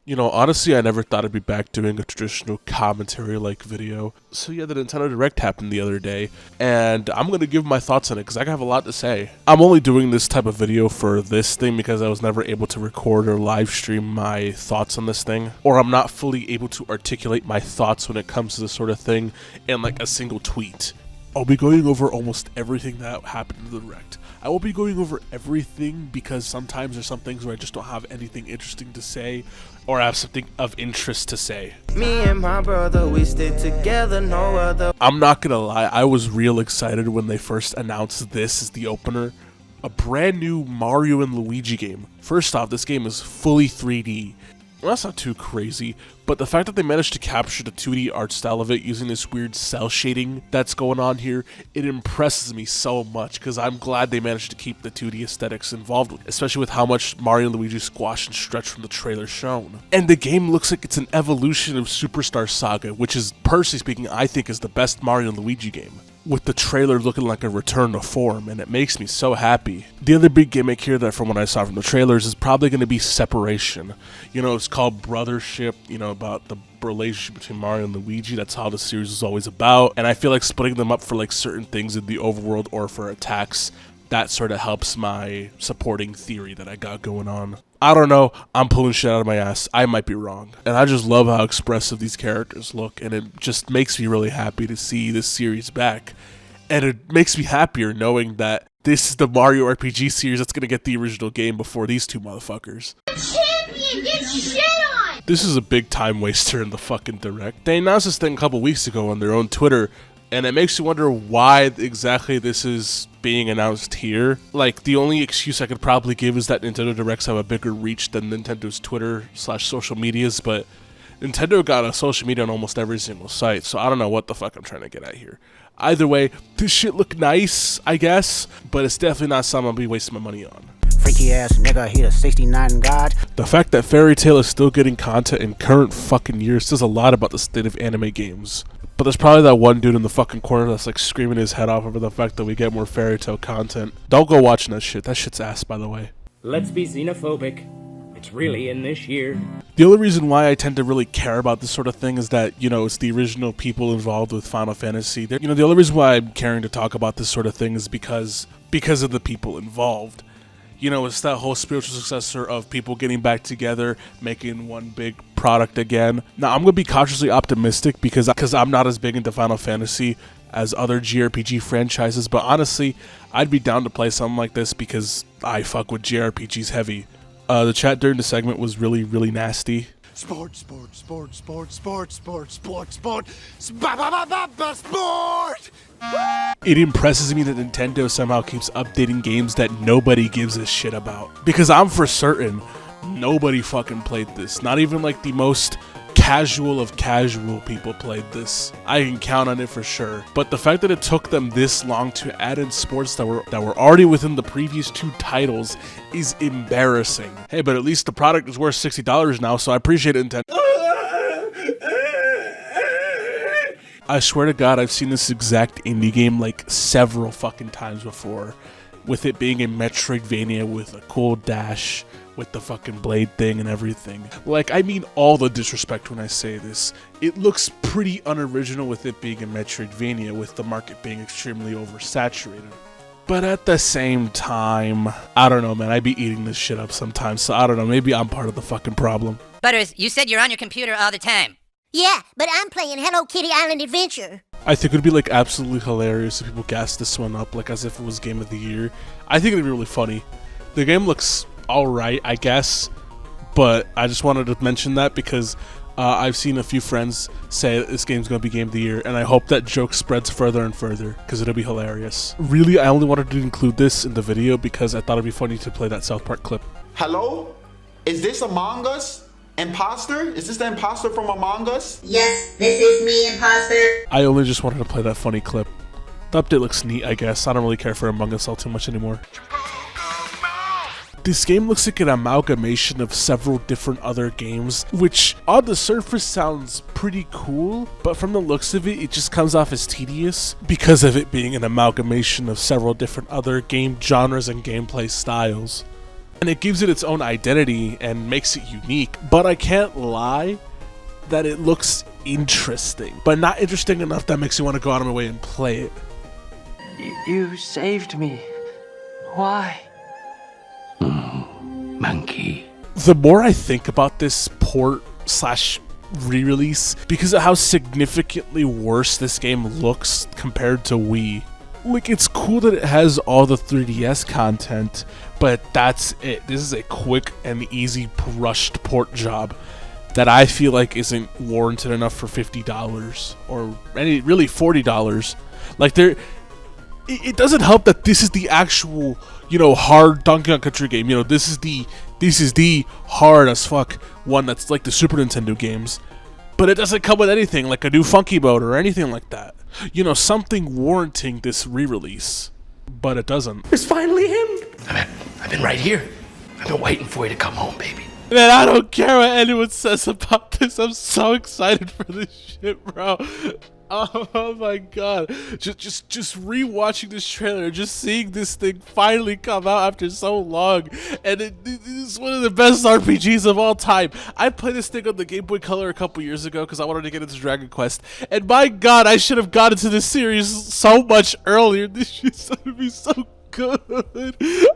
You know, honestly, I never thought I'd be back doing a traditional commentary-like video. So yeah, the Nintendo Direct happened the other day, and I'm gonna give my thoughts on it because I have a lot to say. I'm only doing this type of video for this thing because I was never able to record or live stream my thoughts on this thing, or I'm not fully able to articulate my thoughts when it comes to this sort of thing in like a single tweet. I'll be going over almost everything that happened in the Direct. I won't be going over everything because sometimes there's some things where I just don't have anything interesting to say or I have something of interest to say. Me and my brother, we stick together, no other. I'm not gonna lie, I was real excited when they first announced this as the opener. A brand new Mario and Luigi game. First off, this game is fully 3D. Well, that's not too crazy, but the fact that they managed to capture the 2D art style of it using this weird cell shading that's going on here, it impresses me so much because I'm glad they managed to keep the 2D aesthetics involved, especially with how much Mario and Luigi squash and stretch from the trailer shown. And the game looks like it's an evolution of Superstar Saga, which is, personally speaking, I think is the best Mario and Luigi game, with the trailer looking like a return to form, and it makes me so happy. The other big gimmick here that from what I saw from the trailers is probably going to be separation. You know, it's called Brothership, you know, about the relationship between Mario and Luigi. That's how the series is always about, and I feel like splitting them up for like certain things in the overworld or for attacks, that sort of helps my supporting theory that I got going on. I don't know, I'm pulling shit out of my ass, I might be wrong. And I just love how expressive these characters look, and it just makes me really happy to see this series back. And it makes me happier knowing that this is the Mario RPG series that's gonna get the original game before these two motherfuckers. Champion gets shit on! This is a big time waster in the fucking Direct. They announced this thing a couple weeks ago on their own Twitter, and it makes you wonder why exactly this is being announced here. Like, the only excuse I could probably give is that Nintendo Directs have a bigger reach than Nintendo's Twitter/social medias, but Nintendo got a social media on almost every single site, so I don't know what the fuck I'm trying to get at here. Either way, this shit look nice, I guess, but it's definitely not something I'll be wasting my money on. Freaky ass nigga, he a 69 god. The fact that Fairy Tail is still getting content in current fucking years says a lot about the state of anime games. But there's probably that one dude in the fucking corner that's like screaming his head off over the fact that we get more Fairy Tail content. Don't go watching that shit. That shit's ass, by the way. Let's be xenophobic. It's really in this year. The only reason why I tend to really care about this sort of thing is that, you know, it's the original people involved with Final Fantasy. You know, the only reason why I'm caring to talk about this sort of thing is because of the people involved. You know, it's that whole spiritual successor of people getting back together, making one big product again. Now, I'm going to be cautiously optimistic because I'm not as big into Final Fantasy as other JRPG franchises, but honestly, I'd be down to play something like this because I fuck with JRPGs heavy. The chat during the segment was really, really nasty. Sport. It impresses me that Nintendo somehow keeps updating games that nobody gives a shit about. Because I'm for certain nobody fucking played this. Not even like the most casual of casual people played this. I can count on it for sure. But the fact that it took them this long to add in sports that were already within the previous two titles is embarrassing. Hey, but at least the product is worth $60 now, so I appreciate it, Nintendo. I swear to God, I've seen this exact indie game like several fucking times before, with it being a Metroidvania with a cool dash, with the fucking blade thing and everything. Like, I mean all the disrespect when I say this. It looks pretty unoriginal with it being a Metroidvania, with the market being extremely oversaturated. But at the same time, I don't know, man, I be eating this shit up sometimes, so I don't know, maybe I'm part of the fucking problem. Butters, you said you're on your computer all the time. Yeah, but I'm playing Hello Kitty Island Adventure. I think it would be like absolutely hilarious if people gassed this one up like as if it was Game of the Year. I think it'd be really funny. The game looks alright, I guess, but I just wanted to mention that because I've seen a few friends say that this game's going to be Game of the Year, and I hope that joke spreads further and further because it'll be hilarious. Really, I only wanted to include this in the video because I thought it'd be funny to play that South Park clip. Hello? Is this Among Us? Imposter? Is this the imposter from Among Us? Yes, this is me, imposter. I only just wanted to play that funny clip. The update looks neat, I guess. I don't really care for Among Us all too much anymore. This game looks like an amalgamation of several different other games, which on the surface sounds pretty cool, but from the looks of it, it just comes off as tedious because of it being an amalgamation of several different other game genres and gameplay styles. and it gives it its own identity and makes it unique. But I can't lie that it looks interesting, but not interesting enough that makes you want to go out of my way and play it. You saved me. Why? Monkey. The more I think about this port slash re-release, because of how significantly worse this game looks compared to Wii. Like, it's cool that it has all the 3DS content, but that's it. This is a quick and easy rushed port job that I feel like isn't warranted enough for $50 or really $40. Like, it doesn't help that this is the actual, hard Donkey Kong Country game. This is the hard as fuck one that's like the Super Nintendo games. But it doesn't come with anything like a new Funky Mode or anything like that. Something warranting this re-release. But it doesn't. It's finally him. I've been right here. I've been waiting for you to come home, baby. Man, I don't care what anyone says about this. I'm so excited for this shit, bro. Oh my god. Just re-watching this trailer, just seeing this thing finally come out after so long. And it's one of the best RPGs of all time. I played this thing on the Game Boy Color a couple years ago because I wanted to get into Dragon Quest. And my god, I should have got into this series so much earlier. This shit's gonna be so good.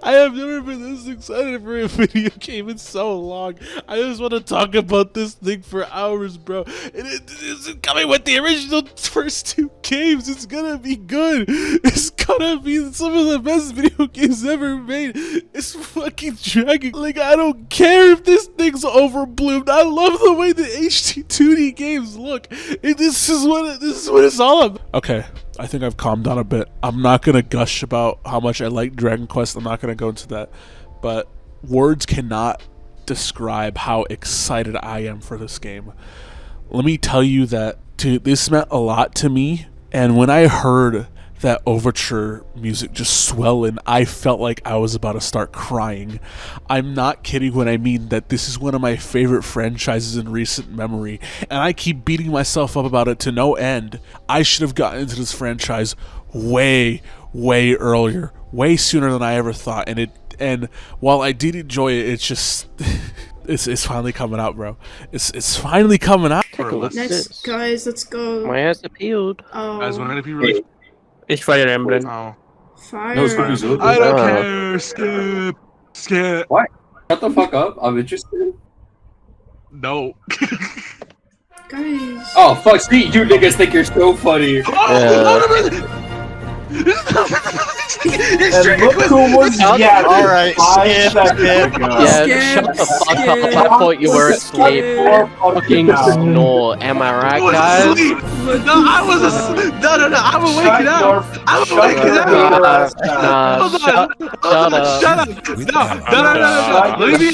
I have never been this excited for a video game in so long. I just want to talk about this thing for hours, bro. And it's coming with the original first two games. It's gonna be good. It's gonna be some of the best video games ever made. It's fucking Dragon. Like, I don't care if this thing's overbloomed. I love the way the HD 2D games look. This is what it's all about. Okay, I think I've calmed down a bit. I'm not gonna gush about how much I like Dragon Quest. I'm not gonna go into that, but words cannot describe how excited I am for this game. Let me tell you that this meant a lot to me, and when I heard that overture music just swell in, I felt like I was about to start crying. I'm not kidding when I mean that this is one of my favorite franchises in recent memory, and I keep beating myself up about it to no end. I should have gotten into this franchise way earlier, way sooner than I ever thought, and while I did enjoy it, it's just it's finally coming out, bro. It's finally coming out. Next, guys, let's go. My ass appealed. Oh. Guys, when it be released? It's Fire Emblem. Oh. Fire. I don't care. Skip. What? Shut the fuck up. I'm interested. No. Guys. Oh fuck! See, you niggas think you're so funny. And look who was Alright, skip. Yeah, shut the fuck up. I thought you were asleep. Fucking snore. Am I right, guys? No, I was waking up. I was waking up. Nah, shut up. No. Let me be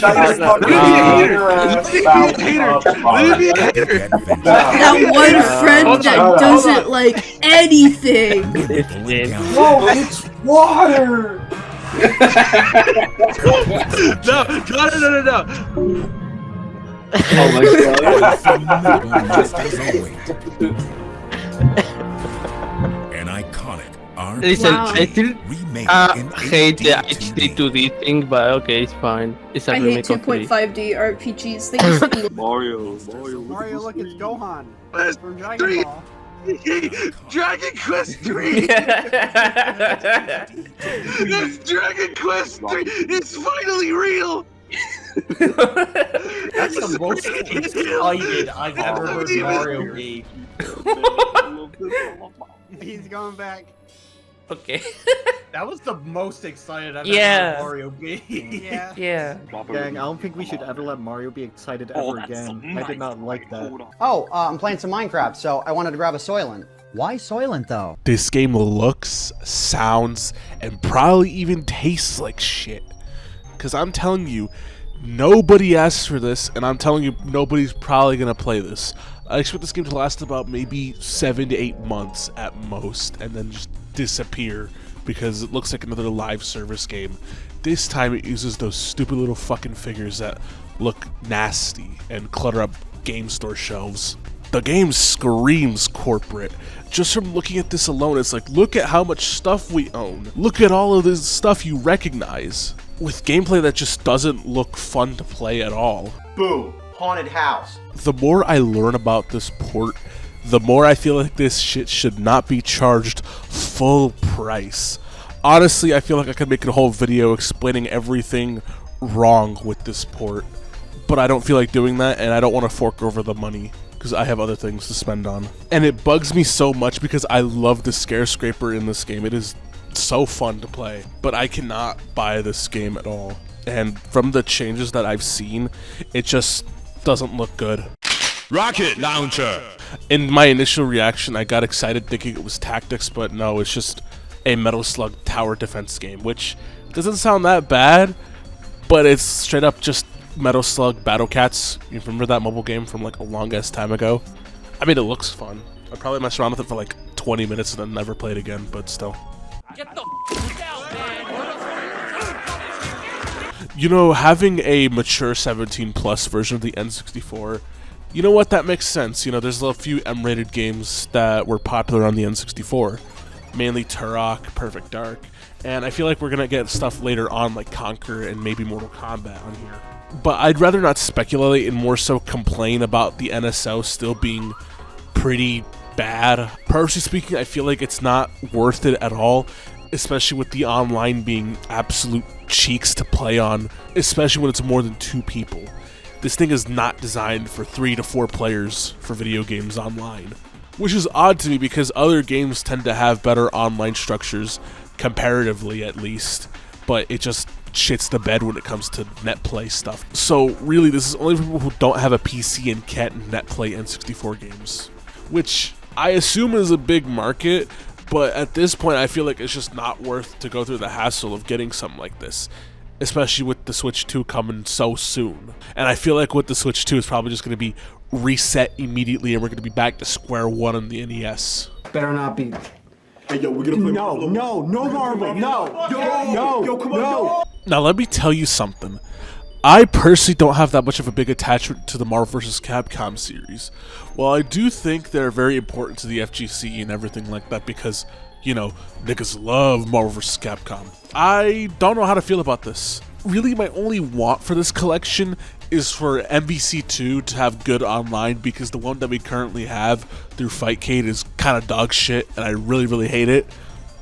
a hater. That one friend that doesn't like anything. Whoa, it's water! No. Oh my An iconic art. Listen, Wow. I still hate the HD 2D thing, but okay, it's fine. It's a I hate remake of 3D. 2.5D RPGs. They used to be Mario, look, it's Gohan. From Dragon Ball. Dragon Quest 3! That's Dragon Quest 3! It's finally real! That's the most excited I've ever heard Mario be. He's going back. Okay. That was the most excited I've Yeah. ever heard Mario be. Yeah. Yeah. Gang, I don't think we should ever let Mario be excited ever again. I did not like that. Oh, I'm playing some Minecraft, so I wanted to grab a Soylent. Why Soylent, though? This game looks, sounds, and probably even tastes like shit. Because I'm telling you, nobody asked for this, and I'm telling you, nobody's probably going to play this. I expect this game to last about maybe 7 to 8 months at most, and then just disappear because it looks like another live service game. This time it uses those stupid little fucking figures that look nasty and clutter up game store shelves. The game screams corporate. Just from looking at this alone, it's like, look at how much stuff we own. Look at all of this stuff you recognize. with gameplay that just doesn't look fun to play at all. Boo. Haunted house. The more I learn about this port, the more I feel like this shit should not be charged full price. Honestly, I feel like I could make a whole video explaining everything wrong with this port, but I don't feel like doing that, and I don't want to fork over the money because I have other things to spend on. And it bugs me so much because I love the Scarescraper in this game. It is so fun to play, but I cannot buy this game at all. And from the changes that I've seen, it just doesn't look good. Rocket Launcher! In my initial reaction, I got excited thinking it was tactics, but no, it's just a Metal Slug tower defense game, which doesn't sound that bad, but it's straight up just Metal Slug Battle Cats. You remember that mobile game from like a long ass time ago? I mean, it looks fun. I probably messed around with it for like 20 minutes and then never played again, but still. Get the f out, man! You know, having a mature 17 plus version of the N64, you know what, that makes sense. You know, there's a few M-rated games that were popular on the N64. Mainly Turok, Perfect Dark, and I feel like we're gonna get stuff later on like Conquer and maybe Mortal Kombat on here. But I'd rather not speculate and more so complain about the NSO still being pretty bad. Personally speaking, I feel like it's not worth it at all, especially with the online being absolute cheeks to play on, especially when it's more than 2 people. This thing is not designed for 3 to 4 players for video games online. Which is odd to me because other games tend to have better online structures, comparatively at least, but it just shits the bed when it comes to net play stuff. So really, this is only for people who don't have a PC and can't net play N64 games, which I assume is a big market, but at this point I feel like it's just not worth to go through the hassle of getting something like this, especially with the Switch 2 coming so soon. And I feel like with the Switch 2 it's probably just going to be reset immediately and we're going to be back to square one on the NES. Better not be. Hey, yo, we're gonna play No, Marvel, no. Yo, come on, no. Now let me tell you something. I personally don't have that much of a big attachment to the Marvel vs. Capcom series. While I do think they're very important to the FGC and everything like that because, you know, niggas love Marvel vs. Capcom, I don't know how to feel about this. Really, my only want for this collection is for MVC2 to have good online because the one that we currently have through Fightcade is kind of dog shit and I really hate it.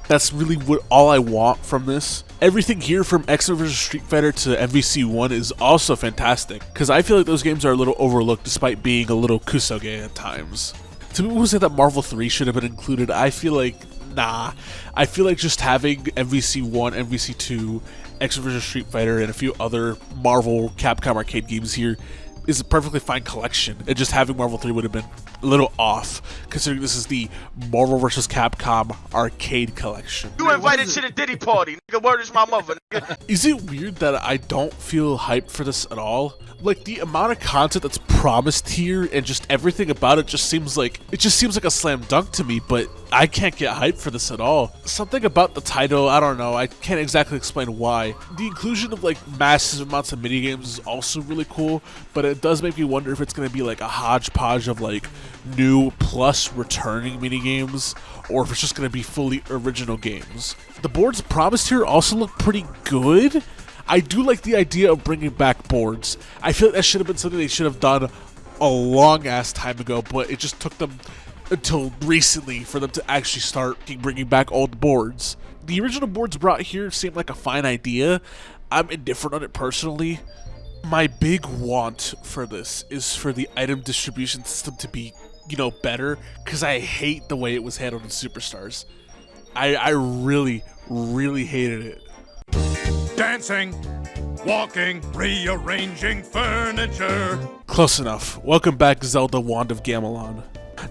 That's really all I want from this. Everything here from X-Men vs. Street Fighter to MVC1 is also fantastic because I feel like those games are a little overlooked despite being a little kusoge at times. To people who say that Marvel 3 should have been included, I feel like, nah. I feel like just having MVC1, MVC2, X-Men vs. Street Fighter, and a few other Marvel Capcom arcade games here is a perfectly fine collection, and just having Marvel 3 would have been a little off, considering this is the Marvel vs. Capcom arcade collection. You invited to the Diddy party, nigga. Word is my mother, nigga. Is it weird that I don't feel hyped for this at all? Like, the amount of content that's promised here and just everything about it just seems like a slam dunk to me, but I can't get hyped for this at all. Something about the title, I don't know, I can't exactly explain why. The inclusion of like massive amounts of minigames is also really cool, but it does make me wonder if it's going to be like a hodgepodge of like new plus returning minigames, or if it's just going to be fully original games. The boards promised here also look pretty good. I do like the idea of bringing back boards. I feel like that should have been something they should have done a long ass time ago, but it just took them until recently for them to actually start bringing back old boards. The original boards brought here seemed like a fine idea. I'm indifferent on it personally. My big want for this is for the item distribution system to be, you know, better, because I hate the way it was handled in Superstars. I really hated it. Dancing, walking, rearranging furniture. Close enough. Welcome back, Zelda Wand of Gamelon.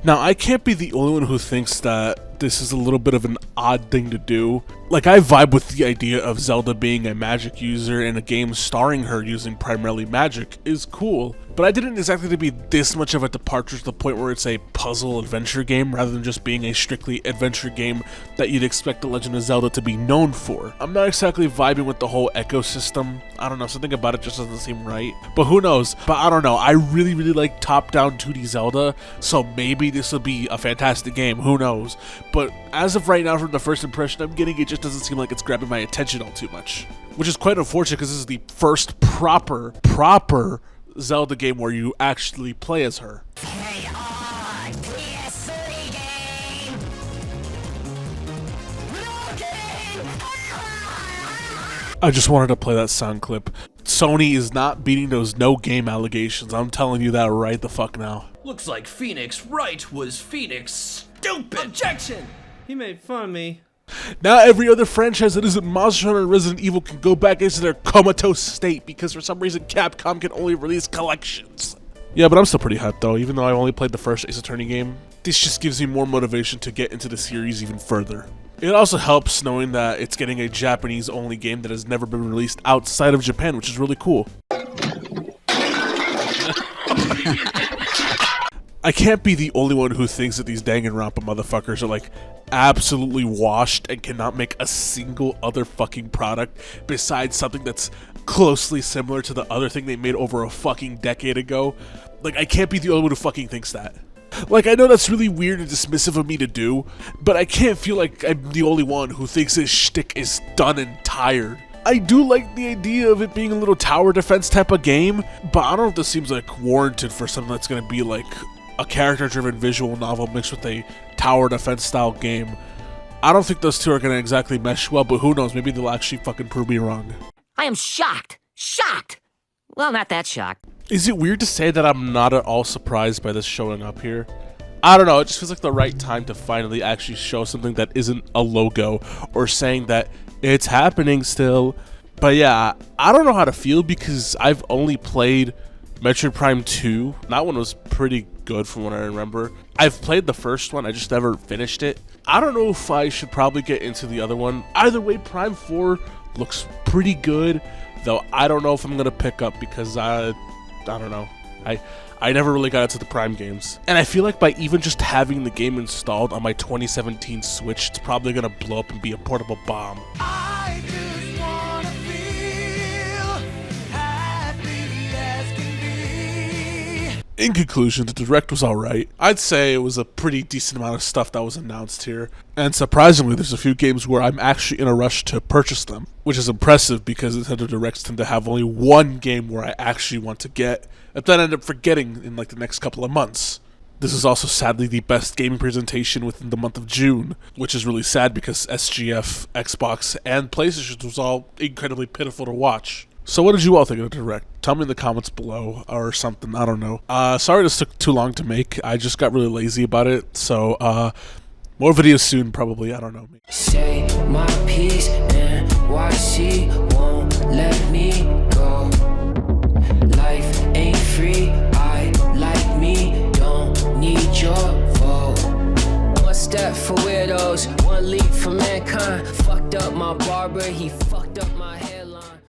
Now, I can't be the only one who thinks that this is a little bit of an odd thing to do. Like, I vibe with the idea of Zelda being a magic user and a game starring her using primarily magic is cool, but I didn't exactly to be this much of a departure to the point where it's a puzzle adventure game rather than just being a strictly adventure game that you'd expect The Legend of Zelda to be known for. I'm not exactly vibing with the whole ecosystem. I don't know, something about it just doesn't seem right. But who knows? But I don't know, I really like top-down 2D Zelda, so maybe this will be a fantastic game, who knows? But as of right now, from the first impression I'm getting, it just doesn't seem like it's grabbing my attention all too much. Which is quite unfortunate because this is the first proper Zelda game where you actually play as her. I just wanted to play that sound clip. Sony is not beating those no game allegations. I'm telling you that right the fuck now. Looks like Phoenix Wright was Phoenix stupid. Objection! He made fun of me. Now every other franchise that isn't Monster Hunter and Resident Evil can go back into their comatose state because for some reason Capcom can only release collections. Yeah, but I'm still pretty hyped though, even though I only played the first Ace Attorney game. This just gives me more motivation to get into the series even further. It also helps knowing that it's getting a Japanese-only game that has never been released outside of Japan, which is really cool. I can't be the only one who thinks that these Danganronpa motherfuckers are like absolutely washed and cannot make a single other fucking product besides something that's closely similar to the other thing they made over a fucking decade ago. Like, I can't be the only one who fucking thinks that. Like, I know that's really weird and dismissive of me to do, but I can't feel like I'm the only one who thinks this shtick is done and tired. I do like the idea of it being a little tower defense type of game, but I don't know if this seems like warranted for something that's gonna be like a character-driven visual novel mixed with a tower defense style game. I don't think those two are gonna exactly mesh well, but who knows, maybe they'll actually fucking prove me wrong. I am shocked. Shocked. Well, not that shocked. Is it weird to say that I'm not at all surprised by this showing up here? I don't know, it just feels like the right time to finally actually show something that isn't a logo or saying that it's happening still. But yeah, I don't know how to feel because I've only played Metroid Prime 2. That one was pretty good from what I remember. I've played the first one, I just never finished it. I don't know if I should probably get into the other one. Either way, Prime 4 looks pretty good, though I don't know if I'm gonna pick up because I don't know. I never really got into the Prime games. And I feel like by even just having the game installed on my 2017 Switch, it's probably gonna blow up and be a portable bomb. I just wanna feel happy as can be. In conclusion, the Direct was alright. I'd say it was a pretty decent amount of stuff that was announced here. And surprisingly, there's a few games where I'm actually in a rush to purchase them, which is impressive because Nintendo Directs tend to have only one game where I actually want to get, and then I end up forgetting in like the next couple of months. This is also sadly the best gaming presentation within the month of June, which is really sad because SGF, Xbox, and PlayStation was all incredibly pitiful to watch. So what did you all think of the Direct? Tell me in the comments below or something, I don't know. Sorry this took too long to make, I just got really lazy about it, so more videos soon probably, I don't know. Say my piece and YC won't let me go. Life ain't free, I like me, don't need your vote. One step for weirdos, one leap for mankind. Fucked up my barber, he fucked up my hair.